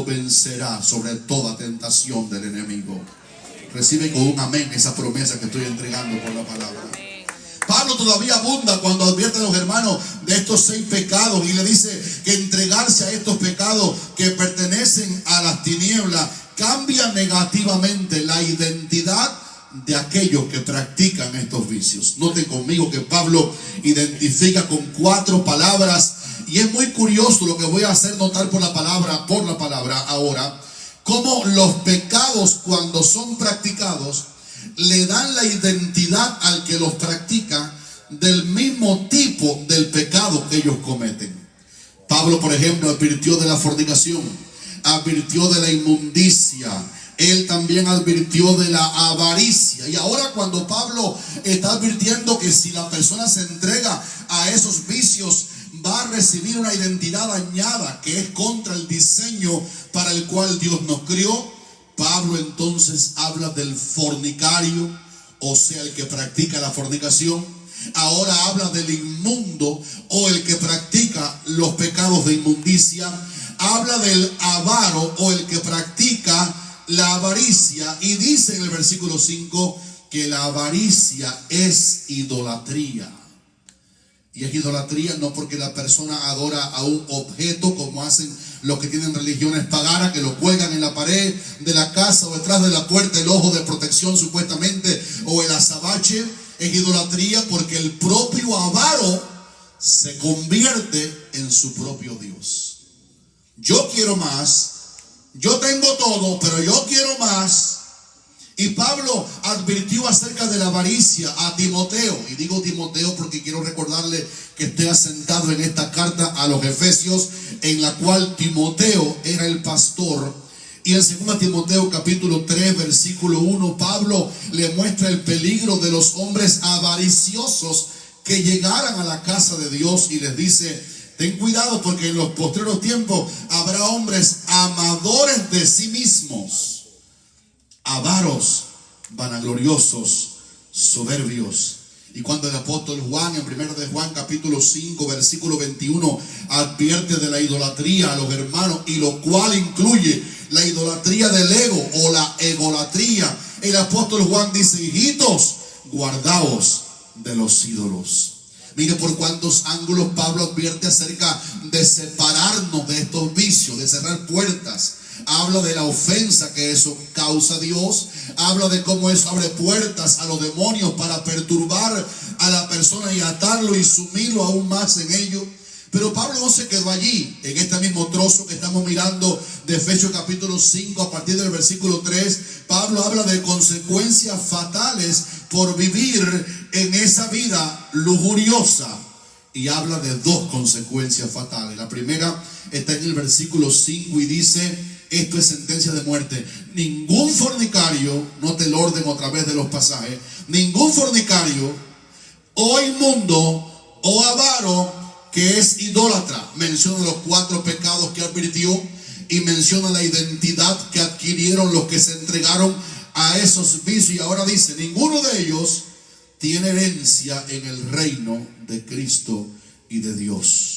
vencerá sobre toda tentación del enemigo. Recibe con un amén esa promesa que estoy entregando por la palabra. Pablo todavía abunda cuando advierte a los hermanos de estos 6 pecados y le dice que entregarse a estos pecados que pertenecen a las tinieblas cambia negativamente la identidad de aquellos que practican estos vicios. Noten conmigo que Pablo identifica con 4 palabras, y es muy curioso lo que voy a hacer notar por la palabra ahora, cómo los pecados, cuando son practicados, le dan la identidad al que los practica del mismo tipo del pecado que ellos cometen. Pablo, por ejemplo, advirtió de la fornicación, advirtió de la inmundicia, él también advirtió de la avaricia. Y ahora cuando Pablo está advirtiendo que si la persona se entrega a esos vicios, va a recibir una identidad dañada que es contra el diseño para el cual Dios nos crió, Pablo entonces habla del fornicario, o sea, el que practica la fornicación. Ahora habla del inmundo, o el que practica los pecados de inmundicia. Habla del avaro, o el que practica la avaricia. Y dice en el versículo 5 que la avaricia es idolatría. Y es idolatría no porque la persona adora a un objeto, como hacen los que tienen religiones paganas, que lo cuelgan en la pared de la casa o detrás de la puerta, el ojo de protección supuestamente, o el azabache. Es idolatría porque el propio avaro se convierte en su propio Dios. Yo quiero más, yo tengo todo, pero yo quiero más. Y Pablo advirtió acerca de la avaricia a Timoteo. Y digo Timoteo porque quiero recordarle que esté asentado en esta carta a los Efesios, en la cual Timoteo era el pastor. Y en 2 Timoteo capítulo 3 versículo 1, Pablo le muestra el peligro de los hombres avariciosos que llegaran a la casa de Dios, y les dice: ten cuidado porque en los postreros tiempos habrá hombres amadores de sí mismos, avaros, vanagloriosos, soberbios. Y cuando el apóstol Juan, en 1 de Juan capítulo 5 versículo 21, advierte de la idolatría a los hermanos, y lo cual incluye la idolatría del ego o la egolatría, el apóstol Juan dice: hijitos, guardaos de los ídolos. Mire por cuántos ángulos Pablo advierte acerca de separarnos de estos vicios, de cerrar puertas. Habla de la ofensa que eso causa a Dios. Habla de cómo eso abre puertas a los demonios para perturbar a la persona y atarlo y sumirlo aún más en ello. Pero Pablo no se quedó allí. En este mismo trozo que estamos mirando de Efesios capítulo 5, a partir del versículo 3, Pablo habla de consecuencias fatales por vivir en esa vida lujuriosa. Y habla de 2 consecuencias fatales. La primera está en el versículo 5 y dice: esto es sentencia de muerte. Ningún fornicario, note el orden otra vez de los pasajes, ningún fornicario, o inmundo, o avaro, que es idólatra. Menciona los 4 pecados que advirtió y menciona la identidad que adquirieron los que se entregaron a esos vicios. Y ahora dice: ninguno de ellos tiene herencia en el reino de Cristo y de Dios.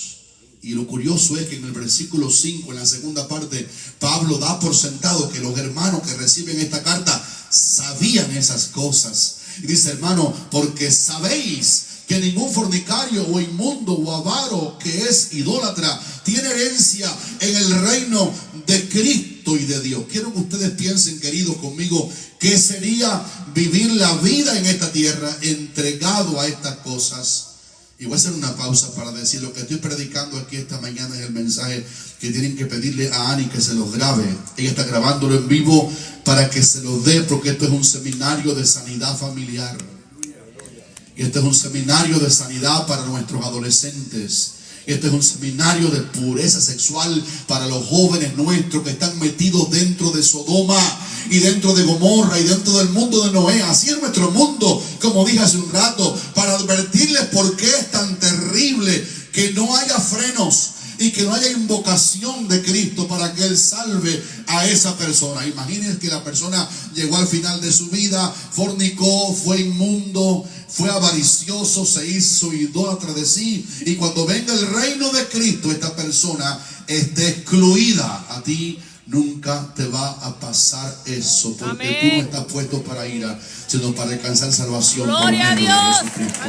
Y lo curioso es que en el versículo 5, en la segunda parte, Pablo da por sentado que los hermanos que reciben esta carta sabían esas cosas. Y dice: hermano, porque sabéis que ningún fornicario o inmundo o avaro que es idólatra tiene herencia en el reino de Cristo y de Dios. Quiero que ustedes piensen, queridos, conmigo, qué sería vivir la vida en esta tierra entregado a estas cosas. Y voy a hacer una pausa para decir: lo que estoy predicando aquí esta mañana es el mensaje que tienen que pedirle a Ani que se los grabe. Ella está grabándolo en vivo para que se lo dé, porque esto es un seminario de sanidad familiar. Y este es un seminario de sanidad para nuestros adolescentes. Este es un seminario de pureza sexual para los jóvenes nuestros que están metidos dentro de Sodoma y dentro de Gomorra y dentro del mundo de Noé. Así es nuestro mundo, como dije hace un rato, para advertirles por qué es tan terrible que no haya frenos y que no haya invocación de Cristo para que Él salve a esa persona. Imagínense que la persona llegó al final de su vida, fornicó, fue inmundo, fue avaricioso, se hizo idólatra de sí, y cuando venga el reino de Cristo, esta persona está excluida. A ti nunca te va a pasar eso, porque tú no estás puesto para ira, sino para alcanzar salvación por medio de Jesucristo.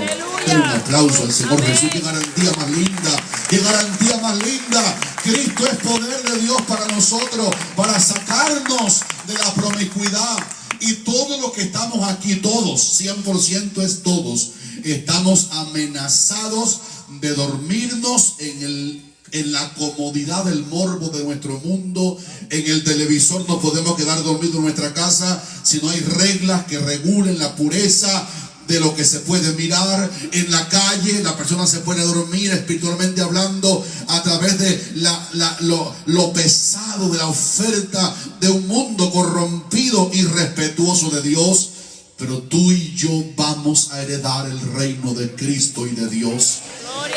Den un aplauso al Señor Jesús. Qué garantía más linda, qué garantía más linda. Cristo es poder de Dios para nosotros, para sacarnos de la promiscuidad. Y todos los que estamos aquí, todos, 100% es todos, estamos amenazados de dormirnos en la comodidad del morbo de nuestro mundo. En el televisor no podemos quedar dormidos en nuestra casa si no hay reglas que regulen la pureza de lo que se puede mirar. En la calle la persona se puede dormir espiritualmente hablando a través de lo pesado de la oferta de un mundo corrompido y irrespetuoso de Dios. Pero tú y yo vamos a heredar el reino de Cristo y de Dios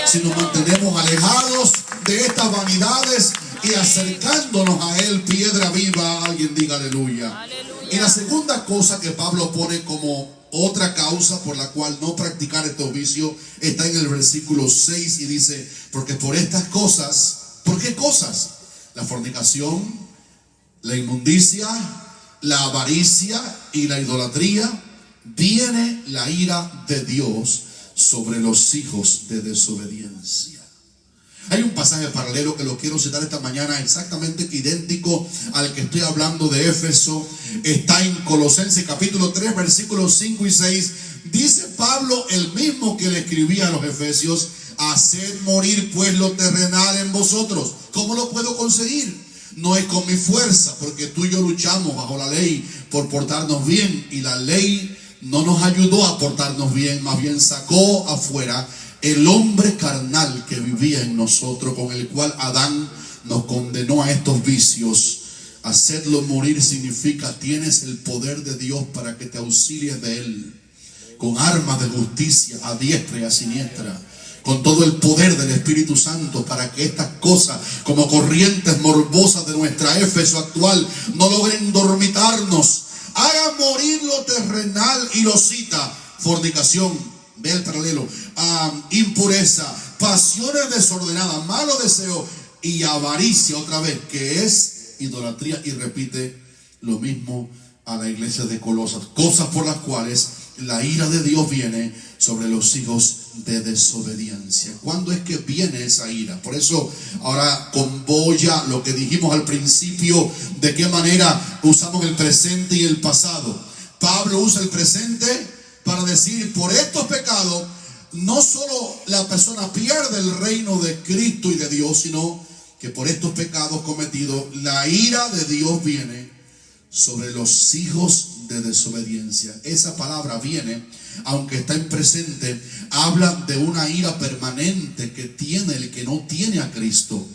si nos mantenemos alejados de estas vanidades y acercándonos a Él, piedra viva. Alguien diga aleluya. Y la segunda cosa que Pablo pone como otra causa por la cual no practicar estos vicios está en el versículo 6 y dice: porque por estas cosas, ¿por qué cosas? La fornicación, la inmundicia, la avaricia y la idolatría, viene la ira de Dios sobre los hijos de desobediencia. Hay un pasaje paralelo que lo quiero citar esta mañana, exactamente idéntico al que estoy hablando de Éfeso. Está en Colosenses capítulo 3 versículos 5 y 6. Dice Pablo, el mismo que le escribía a los efesios: haced morir pues lo terrenal en vosotros. ¿Cómo lo puedo conseguir? No es con mi fuerza, porque tú y yo luchamos bajo la ley por portarnos bien, y la ley no nos ayudó a portarnos bien, más bien sacó afuera el hombre carnal que vivía en nosotros, con el cual Adán nos condenó a estos vicios. Hacerlo morir significa: tienes el poder de Dios para que te auxilies de Él, con armas de justicia a diestra y a siniestra, con todo el poder del Espíritu Santo, para que estas cosas, como corrientes morbosas de nuestra Éfeso actual, no logren dormitarnos. Haga morir lo terrenal, y lo cita: fornicación, ve el paralelo, impureza, pasiones desordenadas, malo deseo y avaricia, otra vez, que es idolatría. Y repite lo mismo a la iglesia de Colosas: cosas por las cuales la ira de Dios viene sobre los hijos de desobediencia. ¿Cuándo es que viene esa ira? Por eso ahora convoya lo que dijimos al principio, de qué manera usamos el presente y el pasado. Pablo usa el presente para decir: por estos pecados no solo la persona pierde el reino de Cristo y de Dios, sino que por estos pecados cometidos la ira de Dios viene sobre los hijos de desobediencia. Esa palabra viene, aunque está en presente, habla de una ira permanente que tiene el que no tiene a Cristo.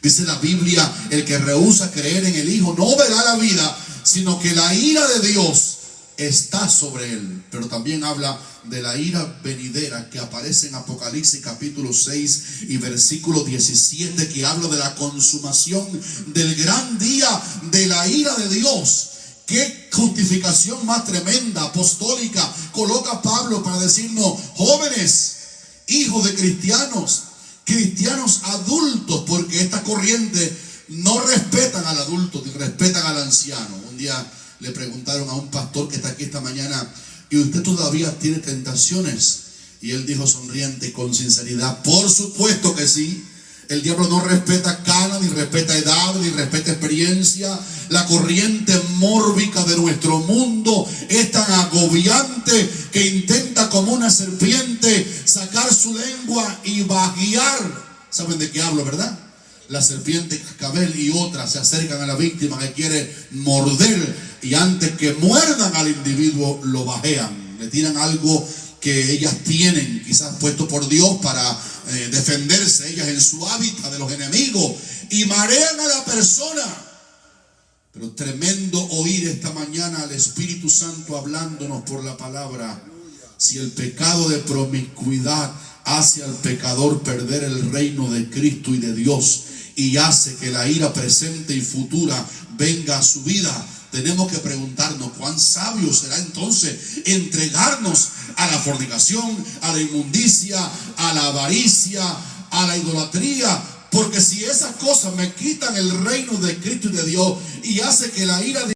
Dice la Biblia: el que rehúsa creer en el Hijo no verá la vida, sino que la ira de Dios está sobre él. Pero también habla de la ira venidera que aparece en Apocalipsis capítulo 6 y versículo 17, que habla de la consumación del gran día de la ira de Dios. Qué justificación más tremenda, apostólica, coloca Pablo para decirnos: jóvenes, hijos de cristianos, cristianos adultos, porque esta corriente no respetan al adulto ni respetan al anciano. Un día le preguntaron a un pastor que está aquí esta mañana: ¿y usted todavía tiene tentaciones? Y él dijo sonriente y con sinceridad: por supuesto que sí. El diablo no respeta cana, ni respeta edad, ni respeta experiencia. La corriente mórbica de nuestro mundo es tan agobiante que intenta como una serpiente sacar su lengua y vaguear. ¿Saben de qué hablo, verdad? La serpiente cascabel y otras se acercan a la víctima que quiere morder, y antes que muerdan al individuo lo bajean, le tiran algo que ellas tienen, quizás puesto por Dios para defenderse ellas en su hábitat de los enemigos, y marean a la persona. Pero tremendo oír esta mañana al Espíritu Santo hablándonos por la palabra. Si el pecado de promiscuidad hace al pecador perder el reino de Cristo y de Dios, y hace que la ira presente y futura venga a su vida, tenemos que preguntarnos: ¿cuán sabio será entonces entregarnos a la fornicación, a la inmundicia, a la avaricia, a la idolatría, Porque si esas cosas me quitan el reino de Cristo y de Dios y hace que la ira de